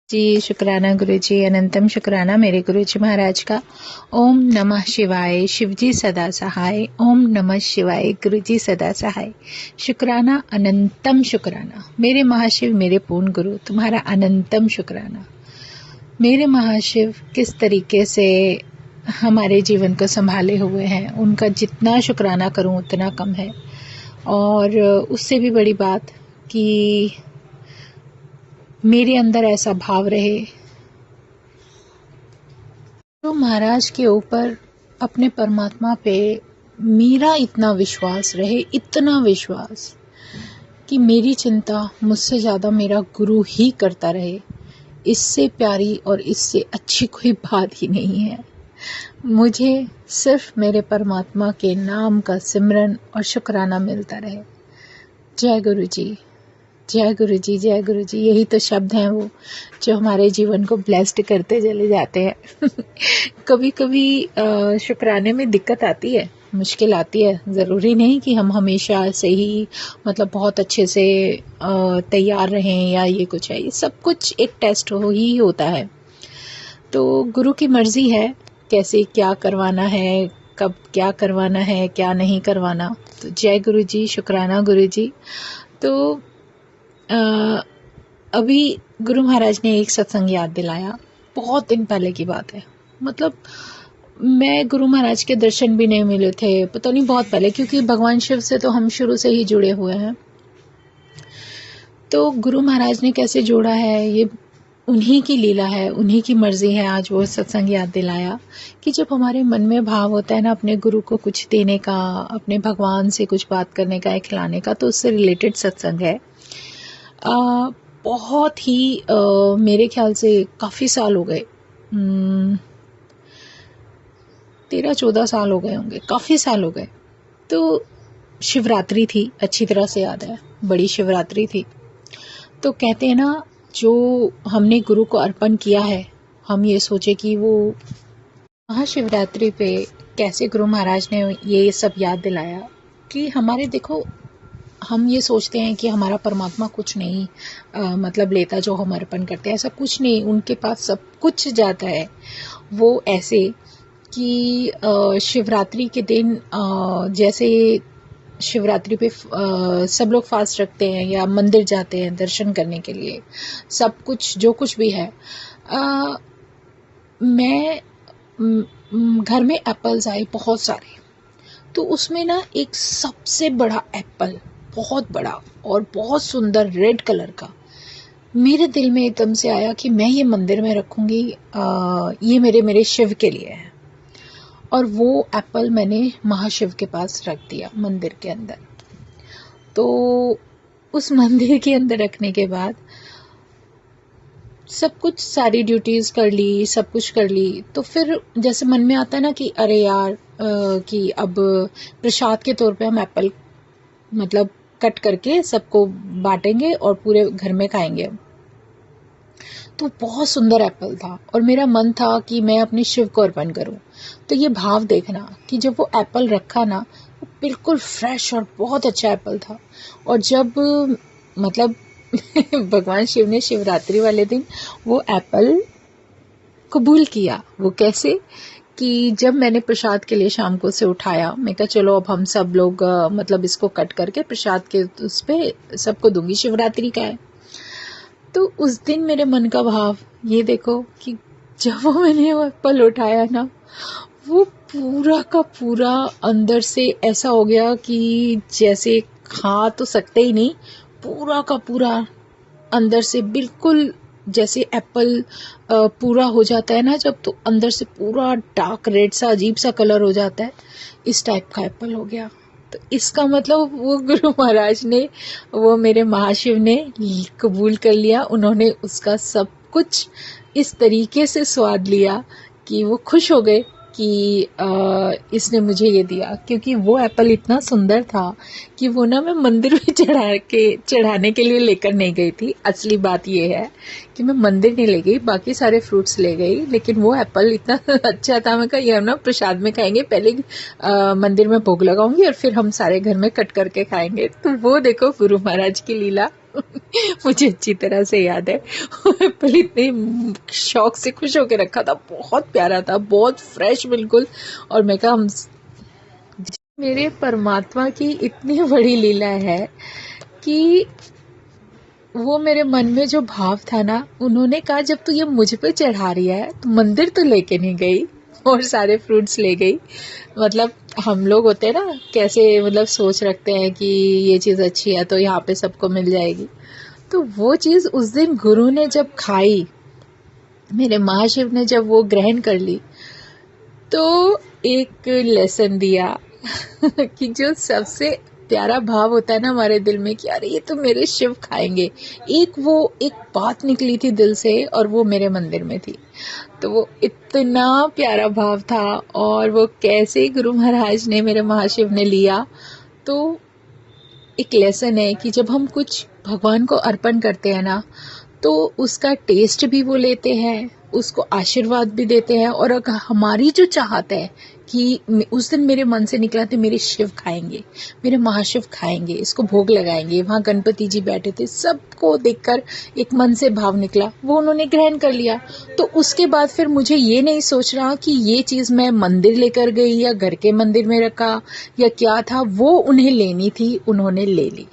जी शुक्राना गुरु जी, अनंतम शुक्राना मेरे गुरु जी महाराज का। ओम नमः शिवाय, शिव जी सदा सहाय। ओम नमः शिवाय, गुरु जी सदा सहाय। शुक्राना, अनंतम शुक्राना मेरे महाशिव, मेरे पूर्ण गुरु, तुम्हारा अनंतम शुक्राना। मेरे महाशिव किस तरीके से हमारे जीवन को संभाले हुए हैं, उनका जितना शुक्राना करूं उतना कम है। और उससे भी बड़ी बात कि मेरे अंदर ऐसा भाव रहे तो महाराज के ऊपर, अपने परमात्मा पे मेरा इतना विश्वास रहे, इतना विश्वास कि मेरी चिंता मुझसे ज़्यादा मेरा गुरु ही करता रहे। इससे प्यारी और इससे अच्छी कोई बात ही नहीं है। मुझे सिर्फ मेरे परमात्मा के नाम का सिमरन और शुक्राना मिलता रहे। जय गुरु जी, जय गुरु जी, जय गुरु जी। यही तो शब्द हैं वो जो हमारे जीवन को ब्लेस्ड करते चले जाते हैं। कभी कभी शुक्राने में दिक्कत आती है, मुश्किल आती है। ज़रूरी नहीं कि हम हमेशा से ही मतलब बहुत अच्छे से तैयार रहें या ये कुछ है। ये सब कुछ एक टेस्ट हो ही होता है। तो गुरु की मर्जी है कैसे क्या करवाना है, कब क्या करवाना है, क्या नहीं करवाना। तो जय गुरु जी, शुक्राना गुरु जी। तो अभी गुरु महाराज ने एक सत्संग याद दिलाया, बहुत दिन पहले की बात है। मतलब मैं गुरु महाराज के दर्शन भी नहीं मिले थे, पता नहीं बहुत पहले, क्योंकि भगवान शिव से तो हम शुरू से ही जुड़े हुए हैं। तो गुरु महाराज ने कैसे जोड़ा है, ये उन्हीं की लीला है, उन्हीं की मर्जी है। आज वो सत्संग याद दिलाया कि जब हमारे मन में भाव होता है ना अपने गुरु को कुछ देने का, अपने भगवान से कुछ बात करने का, खिलाने का, तो उससे रिलेटेड सत्संग है। बहुत ही मेरे ख्याल से काफ़ी साल हो गए, 13-14 साल हो गए होंगे, काफ़ी साल हो गए। तो शिवरात्रि थी, अच्छी तरह से याद है, बड़ी शिवरात्रि थी। तो कहते हैं ना, जो हमने गुरु को अर्पण किया है, हम ये सोचे कि वो महाशिवरात्रि पे कैसे गुरु महाराज ने ये सब याद दिलाया कि हमारे, देखो हम ये सोचते हैं कि हमारा परमात्मा कुछ नहीं मतलब लेता जो हम अर्पण करते हैं। ऐसा कुछ नहीं, उनके पास सब कुछ जाता है। वो ऐसे कि शिवरात्रि के दिन जैसे शिवरात्रि पे सब लोग फास्ट रखते हैं या मंदिर जाते हैं दर्शन करने के लिए, सब कुछ जो कुछ भी है। मैं घर में एप्पल्स आए बहुत सारे, तो उसमें ना एक सबसे बड़ा एप्पल, बहुत बड़ा और बहुत सुंदर रेड कलर का, मेरे दिल में एकदम से आया कि मैं ये मंदिर में रखूंगी, ये मेरे शिव के लिए है। और वो एप्पल मैंने महाशिव के पास रख दिया मंदिर के अंदर। तो उस मंदिर के अंदर रखने के बाद सब कुछ, सारी ड्यूटीज़ कर ली, सब कुछ कर ली। तो फिर जैसे मन में आता है ना कि अरे यार कि अब प्रसाद के तौर पे हम एप्पल मतलब कट करके सबको बांटेंगे और पूरे घर में खाएंगे। तो बहुत सुंदर एप्पल था और मेरा मन था कि मैं अपने शिव को अर्पण करूं। तो ये भाव देखना कि जब वो एप्पल रखा ना, वो बिल्कुल फ्रेश और बहुत अच्छा एप्पल था। और जब मतलब भगवान शिव ने शिवरात्रि वाले दिन वो एप्पल कबूल किया। वो कैसे कि जब मैंने प्रसाद के लिए शाम को उसे उठाया, मैं कहा चलो अब हम सब लोग मतलब इसको कट करके प्रसाद के उस पे सबको दूंगी, शिवरात्रि का है। तो उस दिन मेरे मन का भाव ये देखो कि जब वो मैंने वो एप्पल उठाया ना, वो पूरा का पूरा अंदर से ऐसा हो गया कि जैसे खा तो सकते ही नहीं, पूरा का पूरा अंदर से बिल्कुल जैसे एप्पल पूरा हो जाता है ना जब, तो अंदर से पूरा डार्क रेड सा अजीब सा कलर हो जाता है, इस टाइप का एप्पल हो गया। तो इसका मतलब वो गुरु महाराज ने, वो मेरे महाशिव ने कबूल कर लिया। उन्होंने उसका सब कुछ इस तरीके से स्वाद लिया कि वो खुश हो गए कि इसने मुझे ये दिया। क्योंकि वो एप्पल इतना सुंदर था कि वो ना मैं मंदिर में चढ़ाने के लिए लेकर नहीं गई थी। असली बात ये है कि मैं मंदिर नहीं ले गई, बाकी सारे फ्रूट्स ले गई, लेकिन वो एप्पल इतना अच्छा था। मैं कहा ये हम ना प्रसाद में खाएंगे, पहले मंदिर में भोग लगाऊंगी और फिर हम सारे घर में कट करके खाएंगे। तो वो देखो गुरु महाराज की लीला। मुझे अच्छी तरह से याद है। एप्पल इतने शौक से खुश होकर रखा था, बहुत प्यारा था, बहुत फ्रेश बिल्कुल। और मैं कहा हम, मेरे परमात्मा की इतनी बड़ी लीला है कि वो मेरे मन में जो भाव था ना, उन्होंने कहा जब तू ये मुझ पे चढ़ा रही है तो मंदिर तो लेके नहीं गई और सारे फ्रूट्स ले गई। मतलब हम लोग होते हैं ना, कैसे मतलब सोच रखते हैं कि ये चीज़ अच्छी है तो यहाँ पे सबको मिल जाएगी। तो वो चीज़ उस दिन गुरु ने जब खाई, मेरे महाशिव ने जब वो ग्रहण कर ली, तो एक लेसन दिया कि जो सबसे प्यारा भाव होता है ना हमारे दिल में कि अरे ये तो मेरे शिव खाएंगे, एक बात निकली थी दिल से और वो मेरे मंदिर में थी। तो वो इतना प्यारा भाव था। और वो कैसे गुरु महाराज ने, मेरे महाशिव ने लिया। तो एक लेसन है कि जब हम कुछ भगवान को अर्पण करते हैं ना, तो उसका टेस्ट भी वो लेते हैं, उसको आशीर्वाद भी देते हैं। और अगर हमारी जो चाहत है कि उस दिन मेरे मन से निकला तो मेरे शिव खाएंगे, मेरे महाशिव खाएंगे, इसको भोग लगाएंगे, वहाँ गणपति जी बैठे थे, सबको देखकर एक मन से भाव निकला, वो उन्होंने ग्रहण कर लिया। तो उसके बाद फिर मुझे ये नहीं सोच रहा कि ये चीज़ मैं मंदिर लेकर गई या घर के मंदिर में रखा या क्या था, वो उन्हें लेनी थी, उन्होंने ले ली।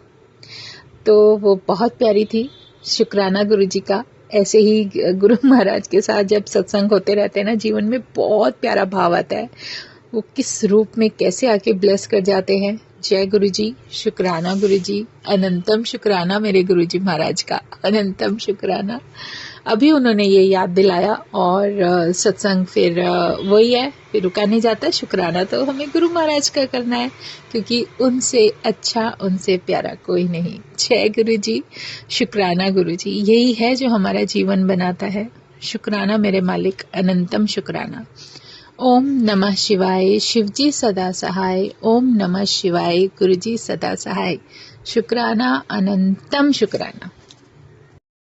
तो वो बहुत प्यारी थी। शुक्राना गुरु जी का। ऐसे ही गुरु महाराज के साथ जब सत्संग होते रहते हैं ना, जीवन में बहुत प्यारा भाव आता है। वो किस रूप में कैसे आके ब्लेस कर जाते हैं। जय गुरु जी, शुक्राना गुरु जी, अनंतम शुक्राना मेरे गुरु जी महाराज का, अनंतम शुक्राना। अभी उन्होंने ये याद दिलाया और सत्संग फिर वही है, फिर रुका नहीं जाता। शुक्राना तो हमें गुरु महाराज का करना है, क्योंकि उनसे अच्छा, उनसे प्यारा कोई नहीं। जय गुरु जी, शुक्राना गुरु जी। यही है जो हमारा जीवन बनाता है। शुक्राना मेरे मालिक, अनंतम शुक्राना। ओम नमः शिवाय, शिवजी सदा सहाय। ओम नमः शिवाय, गुरुजी सदा सहाय। शुक्राना, अनंतम शुक्राना।